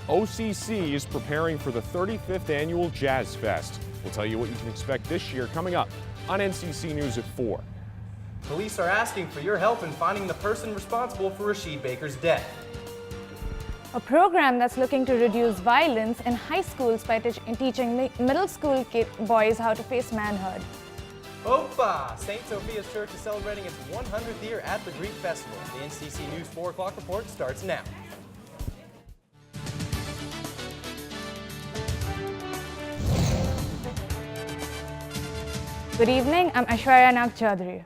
OCC is preparing for the 35th annual Jazz Fest. We'll tell you what you can expect this year coming up on NCC News at 4. Police are asking for your help in finding the person responsible for Rashid Baker's death. A program that's looking to reduce violence in high schools by teaching middle school boys how to face manhood. Opa! St. Sophia's Church is celebrating its 100th year at the Greek Festival. The NCC News 4 o'clock report starts now. Good evening, I'm Aishwarya Nag Chaudhary.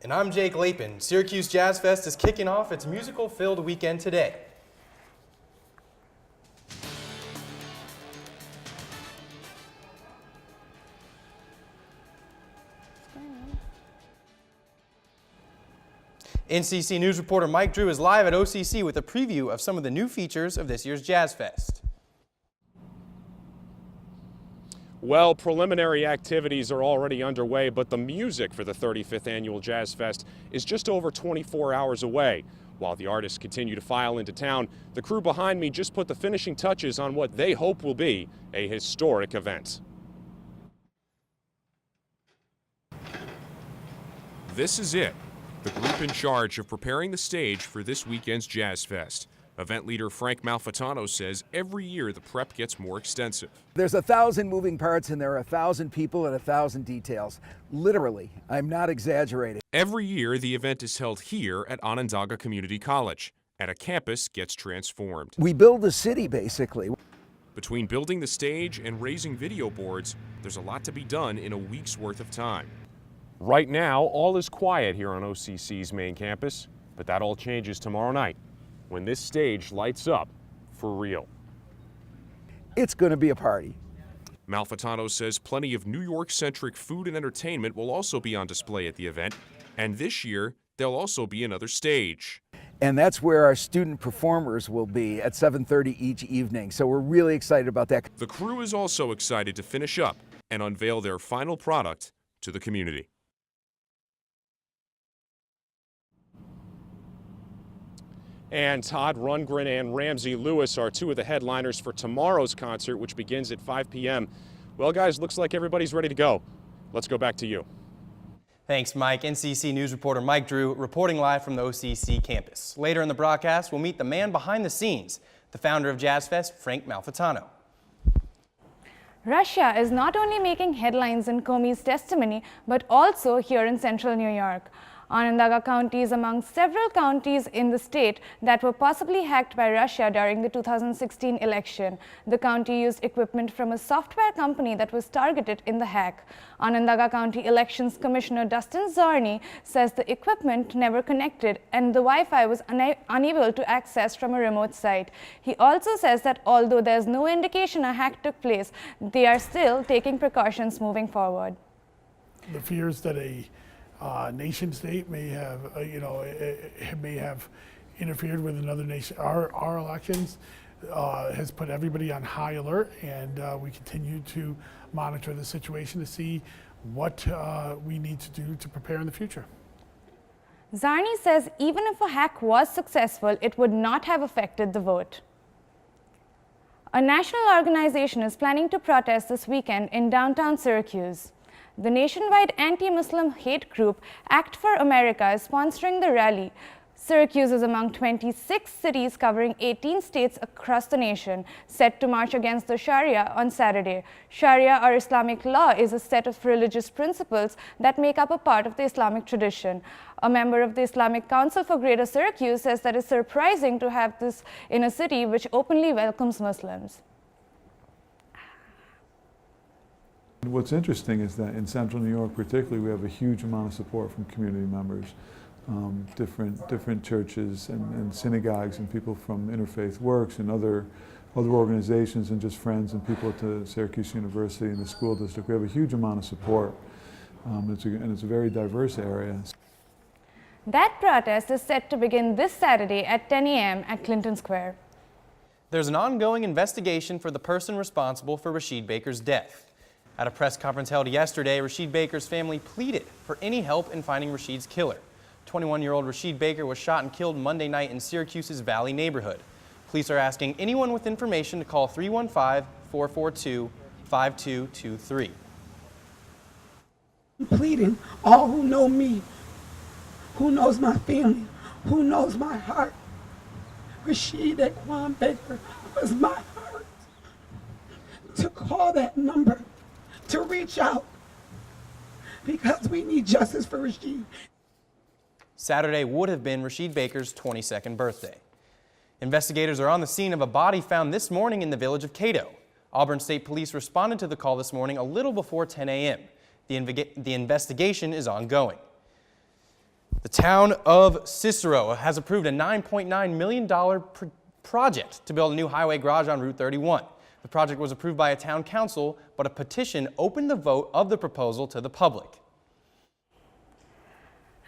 And I'm Jake Lapin. Syracuse Jazz Fest is kicking off its musical-filled weekend today. NCC News reporter Mike Drew is live at OCC with a preview of some of the new features of this year's Jazz Fest. Well, preliminary activities are already underway, but the music for the 35th annual Jazz Fest is just over 24 hours away. While the artists continue to file into town, the crew behind me just put the finishing touches on what they hope will be a historic event. This is it, the group in charge of preparing the stage for this weekend's Jazz Fest. Event leader Frank Malfitano says every year the prep gets more extensive. There's 1,000 moving parts and there are 1,000 people and 1,000 details. Literally, I'm not exaggerating. Every year the event is held here at Onondaga Community College, and a campus gets transformed. We build the city, basically. Between building the stage and raising video boards, there's a lot to be done in a week's worth of time. Right now, all is quiet here on OCC's main campus, but that all changes tomorrow night, when this stage lights up for real. It's going to be a party. Malfitano says plenty of New York-centric food and entertainment will also be on display at the event, and this year there'll also be another stage. And that's where our student performers will be at 7:30 each evening, so we're really excited about that. The crew is also excited to finish up and unveil their final product to the community. And Todd Rundgren and Ramsey Lewis are two of the headliners for tomorrow's concert, which begins at 5 p.m. Well, guys, looks like everybody's ready to go. Let's go back to you. Thanks, Mike. NCC News reporter Mike Drew reporting live from the OCC campus. Later in the broadcast, we'll meet the man behind the scenes, the founder of Jazz Fest, Frank Malfitano. Russia is not only making headlines in Comey's testimony, but also here in central New York. Onondaga County is among several counties in the state that were possibly hacked by Russia during the 2016 election. The county used equipment from a software company that was targeted in the hack. Onondaga County Elections Commissioner Dustin Zorni says the equipment never connected and the Wi-Fi was unable to access from a remote site. He also says that although there's no indication a hack took place, they are still taking precautions moving forward. The fears that a nation state may have, may have interfered with another nation. Our elections has put everybody on high alert, and we continue to monitor the situation to see what we need to do to prepare in the future. Zarni says even if a hack was successful, it would not have affected the vote. A national organization is planning to protest this weekend in downtown Syracuse. The nationwide anti-Muslim hate group Act for America is sponsoring the rally. Syracuse is among 26 cities covering 18 states across the nation, set to march against the Sharia on Saturday. Sharia, or Islamic law, is a set of religious principles that make up a part of the Islamic tradition. A member of the Islamic Council for Greater Syracuse says that it's surprising to have this in a city which openly welcomes Muslims. What's interesting is that in central New York particularly, we have a huge amount of support from community members, different churches and synagogues and people from Interfaith Works and other organizations and just friends and people at the Syracuse University and the school district. We have a huge amount of support, and it's a very diverse area. That protest is set to begin this Saturday at 10 a.m. at Clinton Square. There's an ongoing investigation for the person responsible for Rashid Baker's death. At a press conference held yesterday, Rashid Baker's family pleaded for any help in finding Rashid's killer. 21-year-old Rashid Baker was shot and killed Monday night in Syracuse's Valley neighborhood. Police are asking anyone with information to call 315-442-5223. I'm pleading, all who know me, who knows my family, who knows my heart. Rashid Equan Baker was my heart. To call that number, to reach out, because we need justice for Rashid. Saturday would have been Rashid Baker's 22nd birthday. Investigators are on the scene of a body found this morning in the village of Cato. Auburn State Police responded to the call this morning a little before 10 a.m. The investigation is ongoing. The town of Cicero has approved a $9.9 million project to build a new highway garage on Route 31. The project was approved by a town council, but a petition opened the vote of the proposal to the public.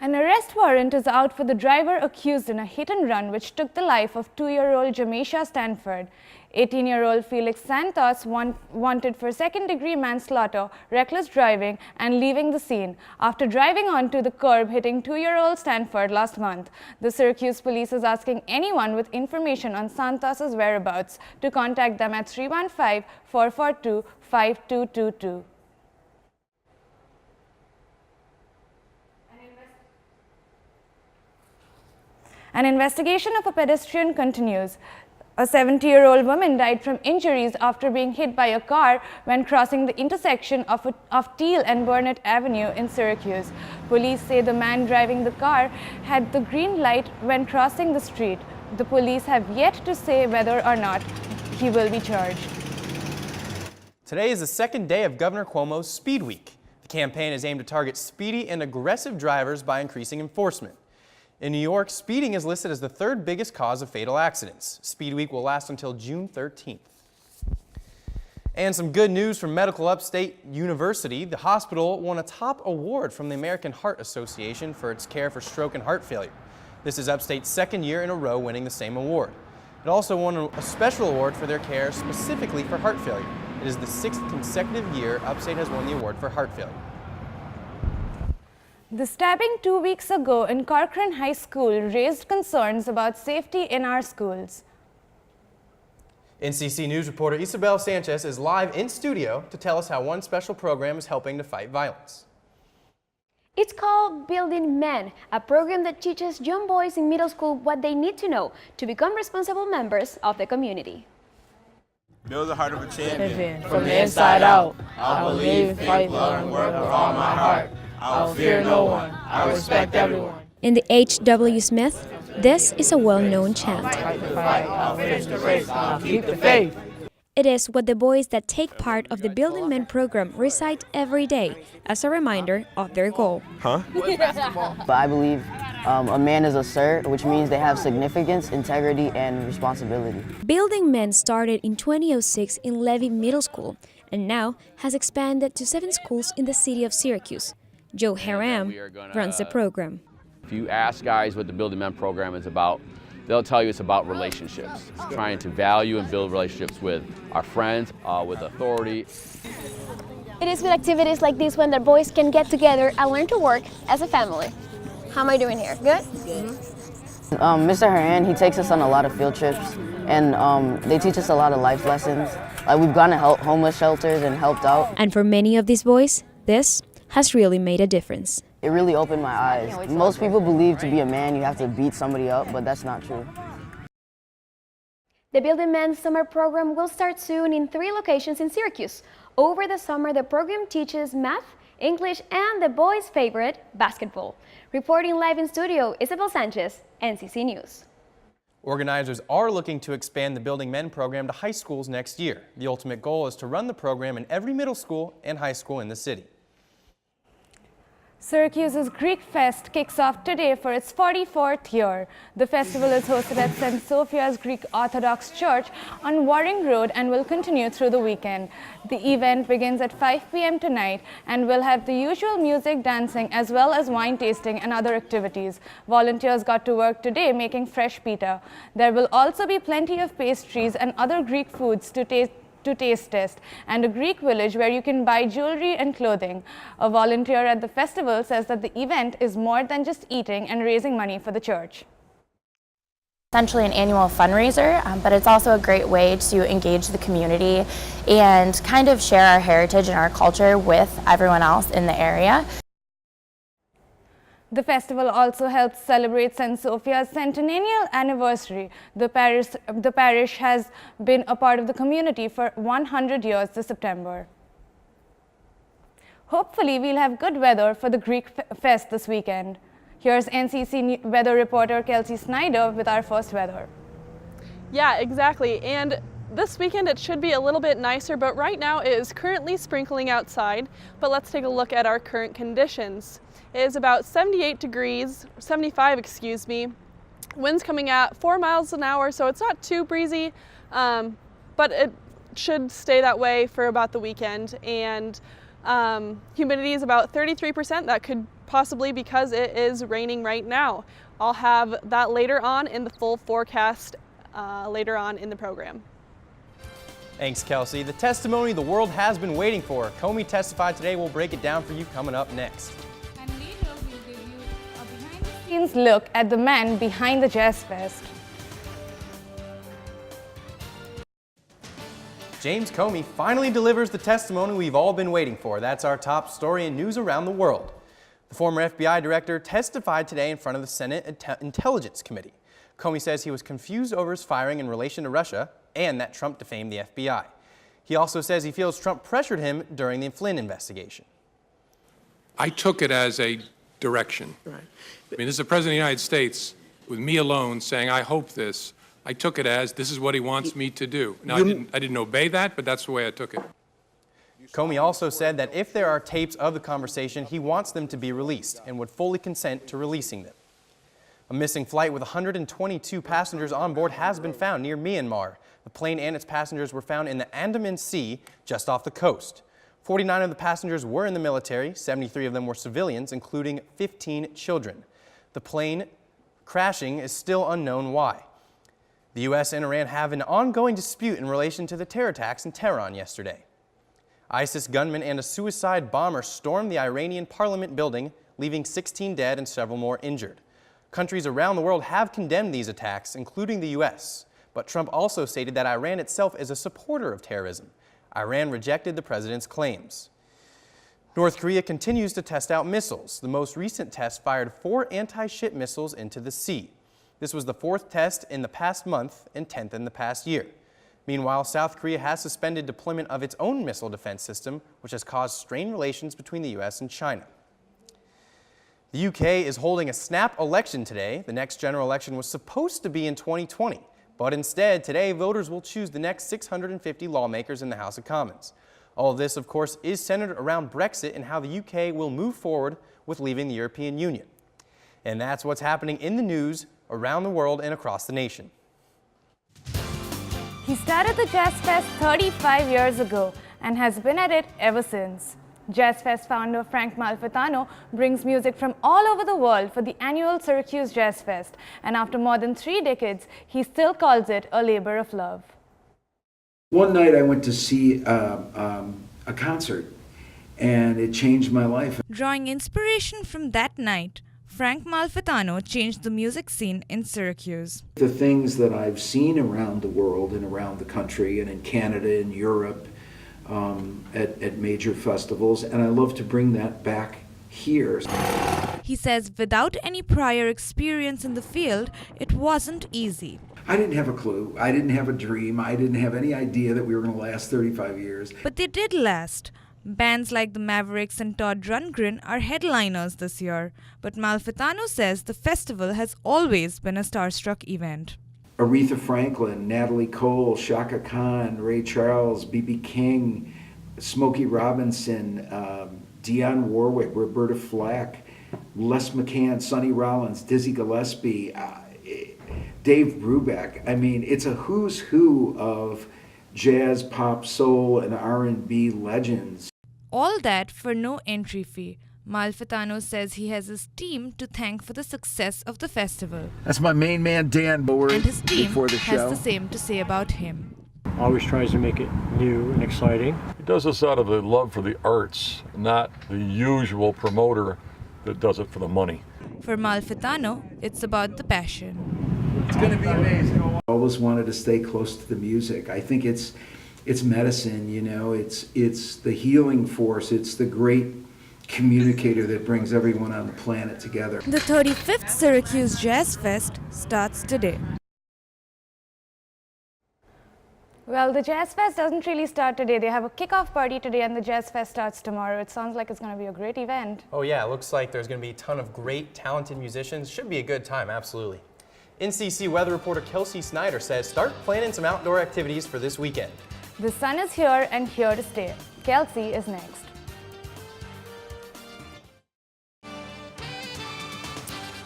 An arrest warrant is out for the driver accused in a hit-and-run which took the life of 2-year-old Jamisha Stanford. 18-year-old Felix Santos wanted for second-degree manslaughter, reckless driving, and leaving the scene after driving onto the curb hitting 2-year-old Stanford last month. The Syracuse police is asking anyone with information on Santos's whereabouts to contact them at 315-442-5222. An investigation of a pedestrian continues. A 70-year-old woman died from injuries after being hit by a car when crossing the intersection of Teal and Burnett Avenue in Syracuse. Police say the man driving the car had the green light when crossing the street. The police have yet to say whether or not he will be charged. Today is the second day of Governor Cuomo's Speed Week. The campaign is aimed to target speedy and aggressive drivers by increasing enforcement. In New York, speeding is listed as the third biggest cause of fatal accidents. Speed Week will last until June 13th. And some good news from Medical Upstate University. The hospital won a top award from the American Heart Association for its care for stroke and heart failure. This is Upstate's second year in a row winning the same award. It also won a special award for their care specifically for heart failure. It is the 6th consecutive year Upstate has won the award for heart failure. The stabbing 2 weeks ago in Corcoran High School raised concerns about safety in our schools. NCC News reporter Isabel Sanchez is live in studio to tell us how one special program is helping to fight violence. It's called Building Men, a program that teaches young boys in middle school what they need to know to become responsible members of the community. Build the heart of a champion. From the inside out, I believe, fight, love, and work with all my heart. I will fear no one. I respect everyone. In the H.W. Smith, this is a well-known chant. I'll finish the race. I'll keep the faith. It is what the boys that take part of the Building Men program recite every day as a reminder of their goal. But I believe a man is a sir, which means they have significance, integrity, and responsibility. Building Men started in 2006 in Levy Middle School and now has expanded to 7 schools in the city of Syracuse. Joe Haram runs the program. If you ask guys what the Building Men program is about, they'll tell you it's about relationships. It's trying to value and build relationships with our friends, with authority. It is with activities like this when the boys can get together and learn to work as a family. How am I doing here? Good? Mr. Haran, he takes us on a lot of field trips, and they teach us a lot of life lessons. We've gone to homeless shelters and helped out. And for many of these boys, this has really made a difference. It really opened my eyes. Most people believe to be a man you have to beat somebody up, but that's not true. The Building Men summer program will start soon in 3 locations in Syracuse. Over the summer, the program teaches math, English, and the boys' favorite, basketball. Reporting live in studio, Isabel Sanchez, NCC News. Organizers are looking to expand the Building Men program to high schools next year. The ultimate goal is to run the program in every middle school and high school in the city. Syracuse's Greek Fest kicks off today for its 44th year. The festival is hosted at St. Sophia's Greek Orthodox Church on Waring Road and will continue through the weekend. The event begins at 5 p.m. tonight and will have the usual music, dancing, as well as wine tasting and other activities. Volunteers got to work today making fresh pita. There will also be plenty of pastries and other Greek foods to taste to taste test, and a Greek village where you can buy jewelry and clothing. A volunteer at the festival says that the event is more than just eating and raising money for the church. Essentially an annual fundraiser, but it's also a great way to engage the community and kind of share our heritage and our culture with everyone else in the area. The festival also helps celebrate St. Sophia's centennial anniversary. The parish has been a part of the community for 100 years this September. Hopefully, we'll have good weather for the Greek Fest this weekend. Here's NCC weather reporter Kelsey Snyder with our first weather. Yeah, exactly. And this weekend it should be a little bit nicer, but right now it is currently sprinkling outside. But let's take a look at our current conditions. It is about 75, excuse me. Winds coming at 4 miles an hour, so it's not too breezy, but it should stay that way for about the weekend. And humidity is about 33%. That could possibly because it is raining right now. I'll have that later on in the full forecast later on in the program. Thanks, Kelsey. The testimony the world has been waiting for. Comey testified today. We'll break it down for you coming up next. And later we'll give you a behind-the-scenes look at the man behind the Jazz Fest. James Comey finally delivers the testimony we've all been waiting for. That's our top story in news around the world. The former FBI director testified today in front of the Senate Intelligence Committee. Comey says he was confused over his firing in relation to Russia and that Trump defamed the FBI. He also says he feels Trump pressured him during the Flynn investigation. I took it as a direction. Right. I mean, this is the President of the United States with me alone saying, I hope this. I took it as this is what he wants me to do. Now, I didn't obey that, but that's the way I took it. Comey also said that if there are tapes of the conversation, he wants them to be released and would fully consent to releasing them. A missing flight with 122 passengers on board has been found near Myanmar. The plane and its passengers were found in the Andaman Sea, just off the coast. 49 of the passengers were in the military, 73 of them were civilians, including 15 children. The plane crashing is still unknown why. The U.S. and Iran have an ongoing dispute in relation to the terror attacks in Tehran yesterday. ISIS gunmen and a suicide bomber stormed the Iranian parliament building, leaving 16 dead and several more injured. Countries around the world have condemned these attacks, including the U.S., but Trump also stated that Iran itself is a supporter of terrorism. Iran rejected the president's claims. North Korea continues to test out missiles. The most recent test fired 4 anti-ship missiles into the sea. This was the 4th test in the past month and 10th in the past year. Meanwhile, South Korea has suspended deployment of its own missile defense system, which has caused strained relations between the U.S. and China. The UK is holding a snap election today. The next general election was supposed to be in 2020, but instead, today, voters will choose the next 650 lawmakers in the House of Commons. All of this, of course, is centered around Brexit and how the UK will move forward with leaving the European Union. And that's what's happening in the news around the world and across the nation. He started the Jazz Fest 35 years ago and has been at it ever since. Jazz Fest founder Frank Malfitano brings music from all over the world for the annual Syracuse Jazz Fest, and after more than 3 decades, he still calls it a labor of love. One night I went to see a concert, and it changed my life. Drawing inspiration from that night, Frank Malfitano changed the music scene in Syracuse. The things that I've seen around the world and around the country and in Canada and Europe at major festivals, and I love to bring that back here. He says without any prior experience in the field, it wasn't easy. I didn't have a clue. I didn't have a dream. I didn't have any idea that we were going to last 35 years. But they did last. Bands like the Mavericks and Todd Rundgren are headliners this year, but Malfitano says the festival has always been a starstruck event. Aretha Franklin, Natalie Cole, Chaka Khan, Ray Charles, B.B. King, Smokey Robinson, Dionne Warwick, Roberta Flack, Les McCann, Sonny Rollins, Dizzy Gillespie, Dave Brubeck. I mean, it's a who's who of jazz, pop, soul, and R&B legends. All that for no entry fee. Malfitano says he has his team to thank for the success of the festival. That's my main man, Dan Bower, and his team before the show. has the same to say about him. always tries to make it new and exciting. He does this out of a love for the arts, not the usual promoter that does it for the money. For Malfitano, it's about the passion. It's going to be amazing. I always wanted to stay close to the music. I think it's medicine, you know, it's the healing force, it's the great communicator that brings everyone on the planet together. The 35th Syracuse Jazz Fest starts today. Well, the Jazz Fest doesn't really start today. They have a kickoff party today and the Jazz Fest starts tomorrow. It sounds like it's going to be a great event. Oh yeah, it looks like there's going to be a ton of great, talented musicians. Should be a good time, absolutely. NCC weather reporter Kelsey Snyder says start planning some outdoor activities for this weekend. The sun is here and here to stay. Kelsey is next.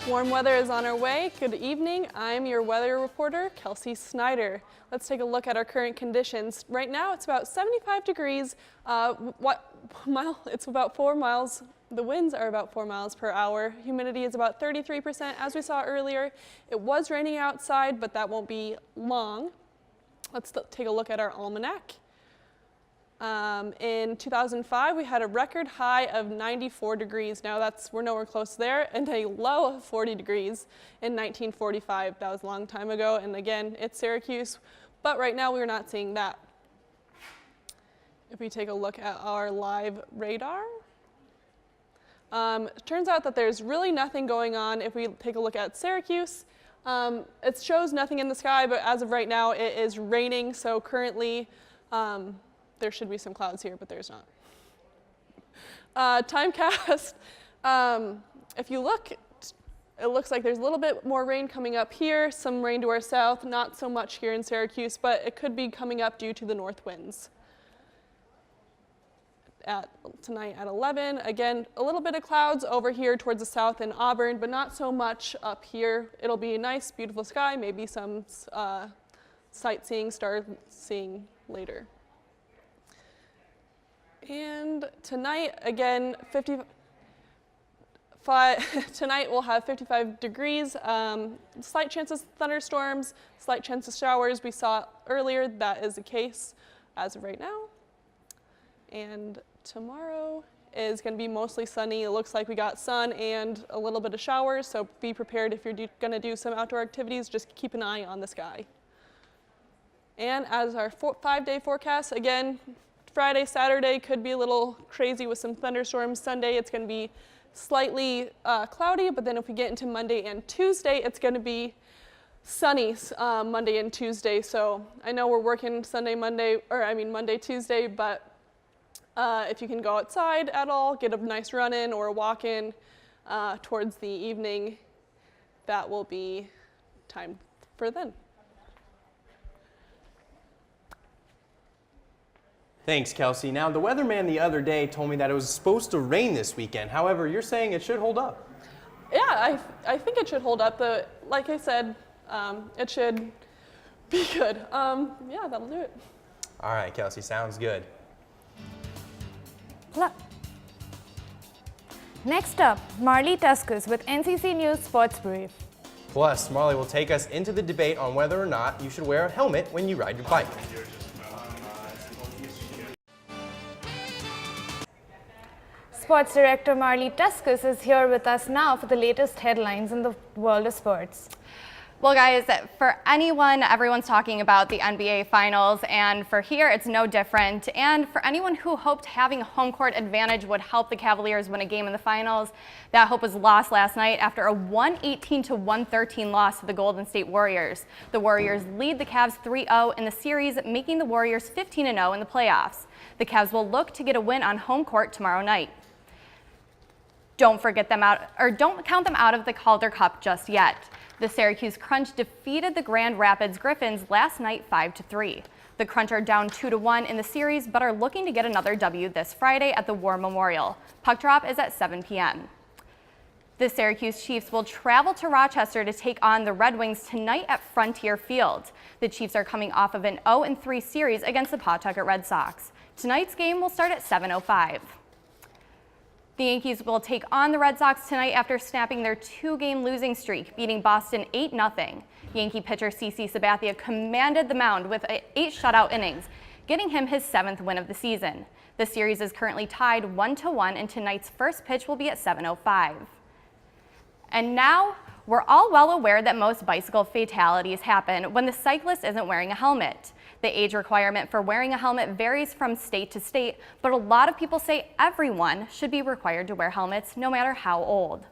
Warm weather is on our way. Good evening. I'm your weather reporter, Kelsey Snyder. Let's take a look at our current conditions. Right now it's about 75 degrees. It's about 4 miles. The winds are about 4 miles per hour. Humidity is about 33%. As we saw earlier, it was raining outside, but that won't be long. Let's take a look at our almanac. In 2005, we had a record high of 94 degrees. Now we're nowhere close there, and a low of 40 degrees in 1945. That was a long time ago, and again, it's Syracuse, but right now we're not seeing that. If we take a look at our live radar, it turns out that there's really nothing going on. If we take a look at Syracuse, it shows nothing in the sky, but as of right now, it is raining, so currently, there should be some clouds here, but there's not. Timecast, if you look, it looks like there's a little bit more rain coming up here, some rain to our south, not so much here in Syracuse, but it could be coming up due to the north winds. Tonight at 11, again, a little bit of clouds over here towards the south in Auburn, but not so much up here. It'll be a nice, beautiful sky, maybe some sightseeing, star seeing later. And tonight, again, tonight we'll have 55 degrees, slight chances of thunderstorms, slight chance of showers. We saw earlier that is the case as of right now. And tomorrow is going to be mostly sunny. It looks like we got sun and a little bit of showers, so be prepared if you're going to do some outdoor activities. Just keep an eye on the sky. And as our 5-day forecast, again, Friday, Saturday could be a little crazy with some thunderstorms. Sunday, it's going to be slightly cloudy, but then if we get into Monday and Tuesday, it's going to be sunny Monday and Tuesday. So I know we're working Monday, Tuesday, but if you can go outside at all, get a nice run in or a walk in towards the evening, that will be time for then. Thanks, Kelsey. Now, the weatherman the other day told me that it was supposed to rain this weekend. However, you're saying it should hold up. Yeah, I think it should hold up. Like I said, it should be good. Yeah, that'll do it. All right, Kelsey, sounds good. Next up, Marley Tuskus with NCC News Sports Brief. Plus, Marley will take us into the debate on whether or not you should wear a helmet when you ride your bike. Sports Director Marley Tuskus is here with us now for the latest headlines in the world of sports. Well, guys, for everyone's talking about the NBA Finals, and for here, it's no different. And for anyone who hoped having a home court advantage would help the Cavaliers win a game in the Finals, that hope was lost last night after a 118-113 loss to the Golden State Warriors. The Warriors lead the Cavs 3-0 in the series, making the Warriors 15-0 in the playoffs. The Cavs will look to get a win on home court tomorrow night. Don't count them out of the Calder Cup just yet. The Syracuse Crunch defeated the Grand Rapids Griffins last night 5-3. The Crunch are down 2-1 in the series, but are looking to get another W this Friday at the War Memorial. Puck drop is at 7 p.m. The Syracuse Chiefs will travel to Rochester to take on the Red Wings tonight at Frontier Field. The Chiefs are coming off of an 0-3 series against the Pawtucket Red Sox. Tonight's game will start at 7:05. The Yankees will take on the Red Sox tonight after snapping their 2-game losing streak, beating Boston 8-0. Yankee pitcher CC Sabathia commanded the mound with 8 shutout innings, getting him his 7th win of the season. The series is currently tied 1-1, and tonight's first pitch will be at 7:05. And now, we're all well aware that most bicycle fatalities happen when the cyclist isn't wearing a helmet. The age requirement for wearing a helmet varies from state to state, but a lot of people say everyone should be required to wear helmets no matter how old.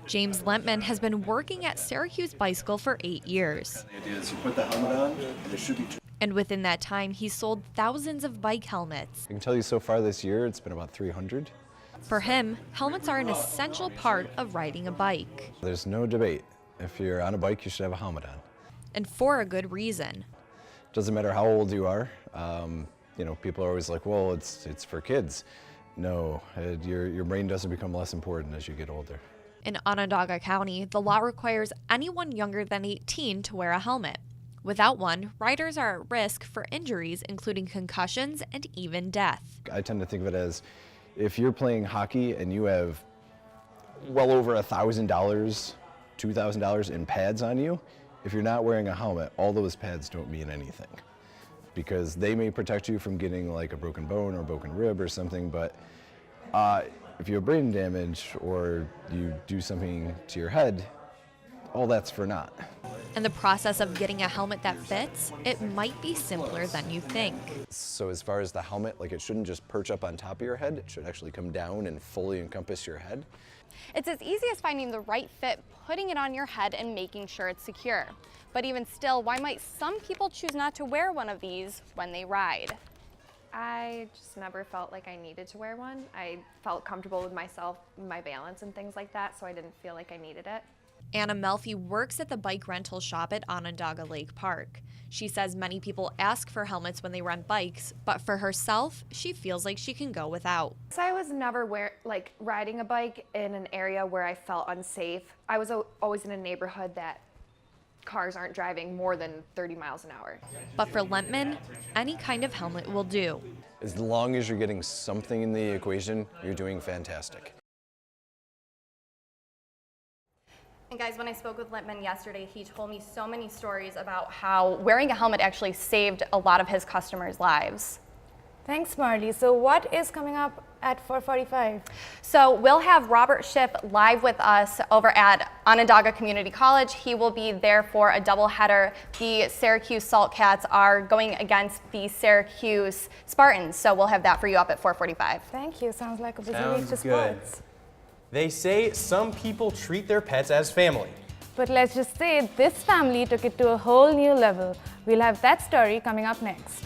James Lentman has been working at Syracuse Bicycle for 8 years. The idea is you put the helmet on, and there should be And within that time, he's sold thousands of bike helmets. I can tell you so far this year, it's been about 300. For him, helmets are an essential part of riding a bike. There's no debate. If you're on a bike, you should have a helmet on. And for a good reason. Doesn't matter how old you are. You know, people are always like, well, it's for kids. No, your brain doesn't become less important as you get older. In Onondaga County, the law requires anyone younger than 18 to wear a helmet. Without one, riders are at risk for injuries, including concussions and even death. I tend to think of it as if you're playing hockey and you have well over $1,000, $2,000 in pads on you, if you're not wearing a helmet, all those pads don't mean anything. Because they may protect you from getting like a broken bone or a broken rib or something, but if you have brain damage or you do something to your head, all that's for naught. And the process of getting a helmet that fits, it might be simpler than you think. So as far as the helmet, like it shouldn't just perch up on top of your head, it should actually come down and fully encompass your head. It's as easy as finding the right fit, putting it on your head, and making sure it's secure. But even still, why might some people choose not to wear one of these when they ride? I just never felt like I needed to wear one. I felt comfortable with myself, my balance and things like that, so I didn't feel like I needed it. Anna Melfi works at the bike rental shop at Onondaga Lake Park. She says many people ask for helmets when they rent bikes, but for herself, she feels like she can go without. So I was never riding a bike in an area where I felt unsafe. I was always in a neighborhood that cars aren't driving more than 30 miles an hour. But for Lentman, any kind of helmet will do. As long as you're getting something in the equation, you're doing fantastic. And guys, when I spoke with Lentman yesterday, he told me so many stories about how wearing a helmet actually saved a lot of his customers' lives. Thanks, Marty. So what is coming up at 4:45? So we'll have Robert Schiff live with us over at Onondaga Community College. He will be there for a doubleheader. The Syracuse Saltcats are going against the Syracuse Spartans. So we'll have that for you up at 4:45. Thank you. Sounds like a busy Sounds week to good. sports. They say some people treat their pets as family. But let's just say this family took it to a whole new level. We'll have that story coming up next.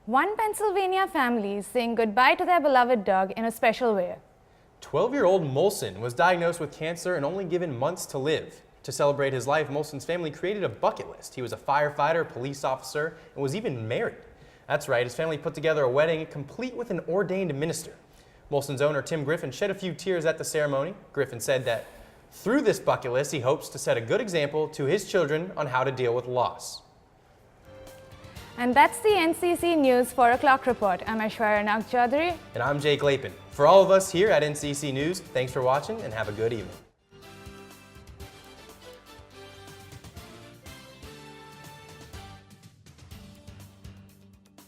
One Pennsylvania family is saying goodbye to their beloved dog in a special way. 12-year-old Molson was diagnosed with cancer and only given months to live. To celebrate his life, Molson's family created a bucket list. He was a firefighter, police officer, and was even married. That's right, his family put together a wedding complete with an ordained minister. Molson's owner, Tim Griffin, shed a few tears at the ceremony. Griffin said that through this bucket list, he hopes to set a good example to his children on how to deal with loss. And that's the NCC News 4 o'clock report. I'm Aishwarya Nag Chaudhary. And I'm Jake Lapin. For all of us here at NCC News, thanks for watching and have a good evening.